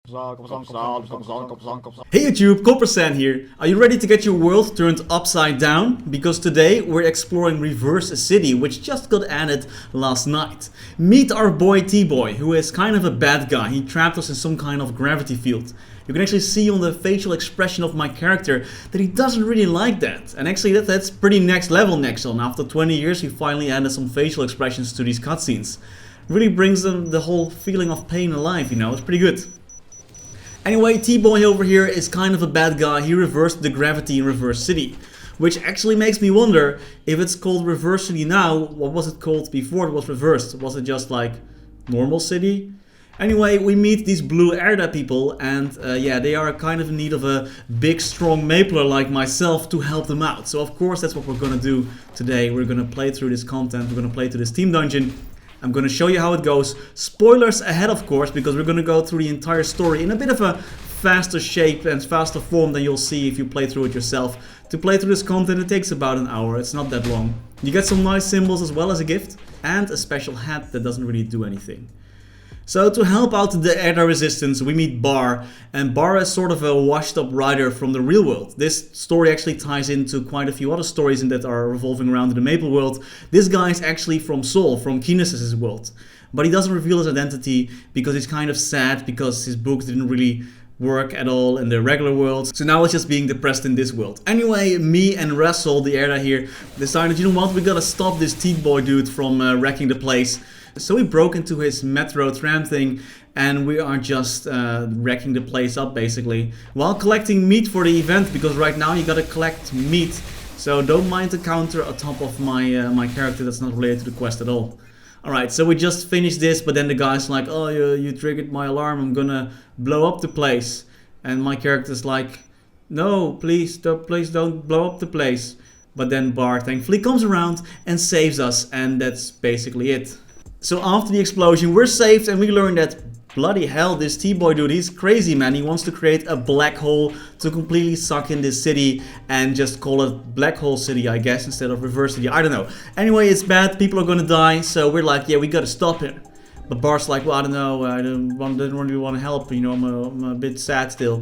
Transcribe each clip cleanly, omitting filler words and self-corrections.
Hey YouTube, Coppersan here. Are you ready to get your world turned upside down? Because today we're exploring ଋởٔРsǝ, which just got added last night. Meet our boy T-Boy, who is kind of a bad guy. He trapped us in some kind of gravity field. You can actually see on the facial expression of my character that he doesn't really like that. And actually that's pretty next level next on. After 20 years he finally added some facial expressions to these cutscenes. Really brings them the whole feeling of pain alive, you know, it's pretty good. Anyway, T-Boy over here is kind of a bad guy. He reversed the gravity in ଋởٔRsǝ, which actually makes me wonder if it's called ଋởٔRsǝ now, what was it called before it was reversed? Was it just like normal city? Anyway, we meet these blue ṟǝ̈ǝ̈ people and yeah, they are kind of in need of a big strong mapler like myself to help them out. So of course that's what we're gonna do today. We're gonna play through this content, we're gonna play through this team dungeon. I'm gonna show you how it goes. Spoilers ahead of course, because we're gonna go through the entire story in a bit of a faster shape and faster form than you'll see if you play through it yourself. To play through this content it takes about an hour, it's not that long. You get some nice symbols as well as a gift, and a special hat that doesn't really do anything. So to help out the ṟǝ̈ǝ̈ resistance we meet Baar, and Baar is sort of a washed up rider from the real world. This story actually ties into quite a few other stories that are revolving around the Maple world. This guy is actually from Seoul, from Quin's world. But he doesn't reveal his identity because he's kind of sad because his books didn't really work at all in the regular world. So now he's just being depressed in this world. Anyway, me and Russell, the ṟǝ̈ǝ̈ here, decided, you know what, we gotta stop this T-Boy dude from wrecking the place. So we broke into his metro tram thing and we are just wrecking the place up basically while collecting meat for the event, because right now you gotta collect meat. So don't mind the counter on top of my my character that's not related to the quest at all. Alright, so we just finished this, but then the guy's like, oh, you triggered my alarm, I'm gonna blow up the place. And my character's like, no, please don't blow up the place. But then Baar thankfully comes around and saves us, and that's basically it. So after the explosion we're saved and we learn that, bloody hell, this T-Boy dude, he's crazy, man. He wants to create a black hole to completely suck in this city and just call it Black Hole City, I guess, instead of ଋởٔRsǝ. I don't know. Anyway, it's bad, people are gonna die, so we're like, yeah, we gotta stop him. But Baar's like, well, I don't know, I didn't really want to help, you know, I'm a bit sad still.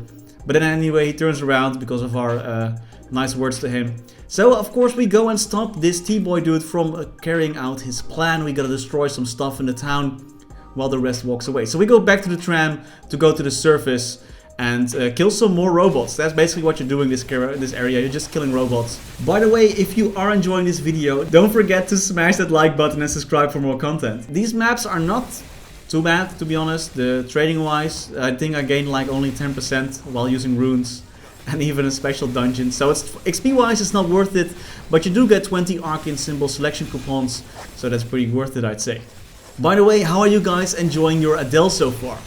But then anyway, he turns around because of our nice words to him. So of course we go and stop this T-Boy dude from carrying out his plan. We gotta destroy some stuff in the town while the rest walks away. So we go back to the tram to go to the surface and kill some more robots. That's basically what you're doing this area, you're just killing robots. By the way, if you are enjoying this video, don't forget to smash that like button and subscribe for more content. These maps are not too bad, to be honest. The trading wise, I think I gained like only 10% while using runes. And even a special dungeon, so it's XP wise it's not worth it, but you do get 20 Arcane symbol selection coupons, so that's pretty worth it, I'd say. By the way, how are you guys enjoying your Adele so far?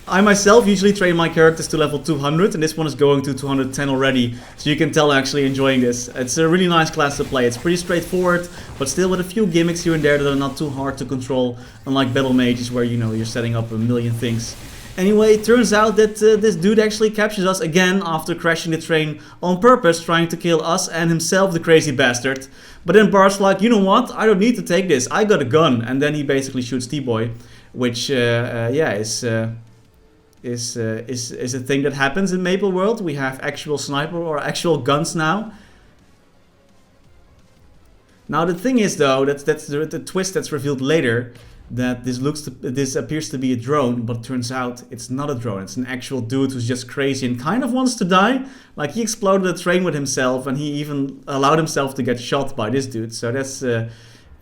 I myself usually train my characters to level 200 and this one is going to 210 already, so you can tell I'm actually enjoying this. It's a really nice class to play, it's pretty straightforward, but still with a few gimmicks here and there that are not too hard to control, unlike battle mages where, you know, you're setting up a million things. Anyway, it turns out that this dude actually captures us again after crashing the train on purpose, trying to kill us and himself, the crazy bastard. But then Baar's like, you know what, I don't need to take this, I got a gun. And then he basically shoots T-Boy, which yeah, is a thing that happens in Maple World. We have actual sniper or actual guns now. Now the thing is though, that's the twist that's revealed later, that this appears to be a drone, but turns out it's not a drone. It's an actual dude who's just crazy and kind of wants to die. Like, he exploded a train with himself and he even allowed himself to get shot by this dude. So that's an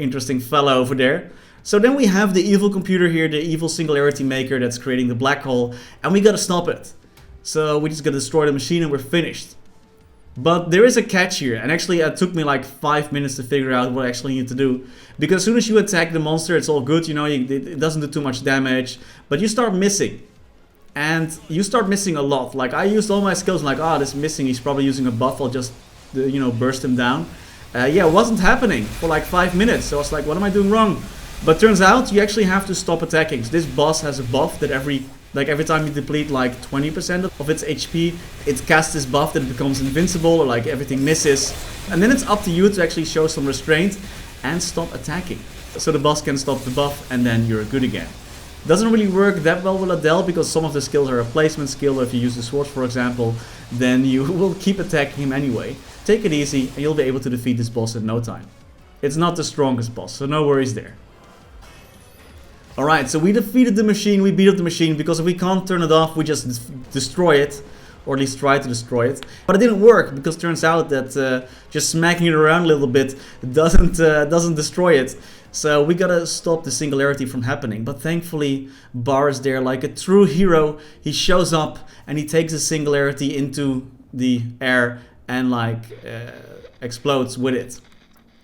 interesting fella over there. So then we have the evil computer here, the evil singularity maker that's creating the black hole, and we gotta stop it. So we just gotta destroy the machine and we're finished. But there is a catch here, and actually it took me like 5 minutes to figure out what I actually need to do. Because as soon as you attack the monster, it's all good, you know, it doesn't do too much damage, but you start missing. And you start missing a lot. Like, I used all my skills, like, ah, this missing, he's probably using a buff, I'll just, you know, burst him down. Yeah, it wasn't happening for like 5 minutes, so I was like, what am I doing wrong? But turns out you actually have to stop attacking. So this boss has a buff that every time you deplete like 20% of its HP, it casts this buff that it becomes invincible, or like everything misses. And then it's up to you to actually show some restraint and stop attacking. So the boss can stop the buff and then you're good again. Doesn't really work that well with Adele because some of the skills are a placement skill. If you use the swords, for example, then you will keep attacking him anyway. Take it easy and you'll be able to defeat this boss in no time. It's not the strongest boss, so no worries there. Alright, so we defeated the machine, we beat up the machine, because if we can't turn it off, we just destroy it. Or at least try to destroy it. But it didn't work, because it turns out that just smacking it around a little bit doesn't destroy it. So we gotta stop the singularity from happening. But thankfully, Bar is there like a true hero. He shows up and he takes the singularity into the air and like explodes with it.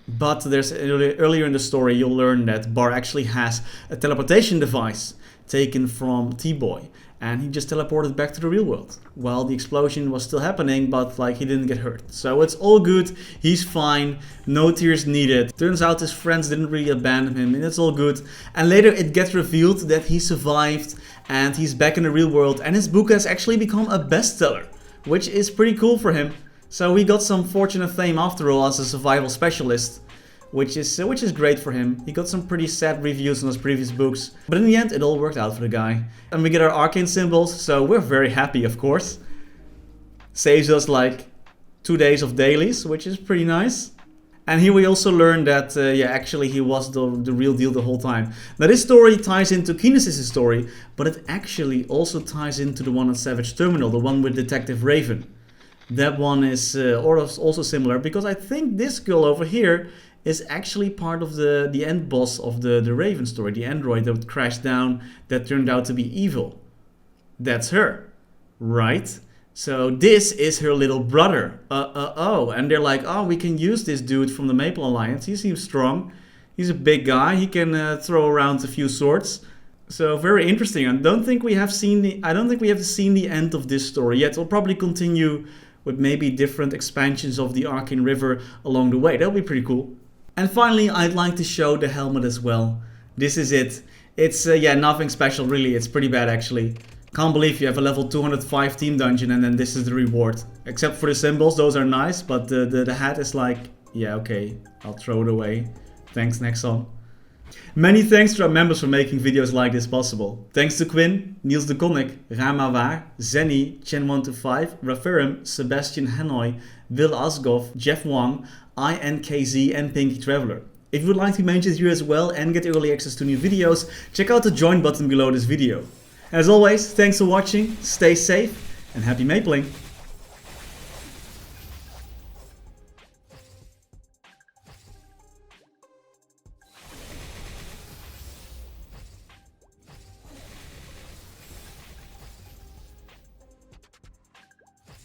But there's earlier in the story you'll learn that Bar actually has a teleportation device taken from T-Boy, and he just teleported back to the real world while the explosion was still happening, but like he didn't get hurt. So it's all good, he's fine, no tears needed. Turns out his friends didn't really abandon him and it's all good. And later it gets revealed that he survived and he's back in the real world, and his book has actually become a bestseller, which is pretty cool for him. So he got some fortune and fame after all as a survival specialist, which is great for him. He got some pretty sad reviews on his previous books, but in the end it all worked out for the guy. And we get our arcane symbols, so we're very happy, of course. Saves us like 2 days of dailies, which is pretty nice. And here we also learn that, yeah, actually he was the real deal the whole time. Now this story ties into Quin's story, but it actually also ties into the one on Savage Terminal, the one with Detective Raven. That one is also similar, because I think this girl over here is actually part of the end boss of the Raven story, the android that crashed down that turned out to be evil. That's her, right? So this is her little brother. And they're like, oh, we can use this dude from the Maple Alliance. He seems strong. He's a big guy. He can throw around a few swords. So very interesting. I don't think we have seen the end of this story yet. It'll probably continue with maybe different expansions of the Arcane River along the way. That'll be pretty cool. And finally, I'd like to show the helmet as well. This is it. It's, yeah, nothing special really. It's pretty bad actually. Can't believe you have a level 205 team dungeon and then this is the reward. Except for the symbols, those are nice, but the hat is like, yeah, okay, I'll throw it away. Thanks, next on. Many thanks to our members for making videos like this possible. Thanks to Quin, Niels de Coninck, Raar, maar, Zenny, Chen125, Rarefum, Sebastian, Hanøy, Alsagoff, Jeff Wang, INKZ and Pinky Traveler. If you would like to be mentioned here as well and get early access to new videos, check out the join button below this video. As always, thanks for watching, stay safe and happy mapling!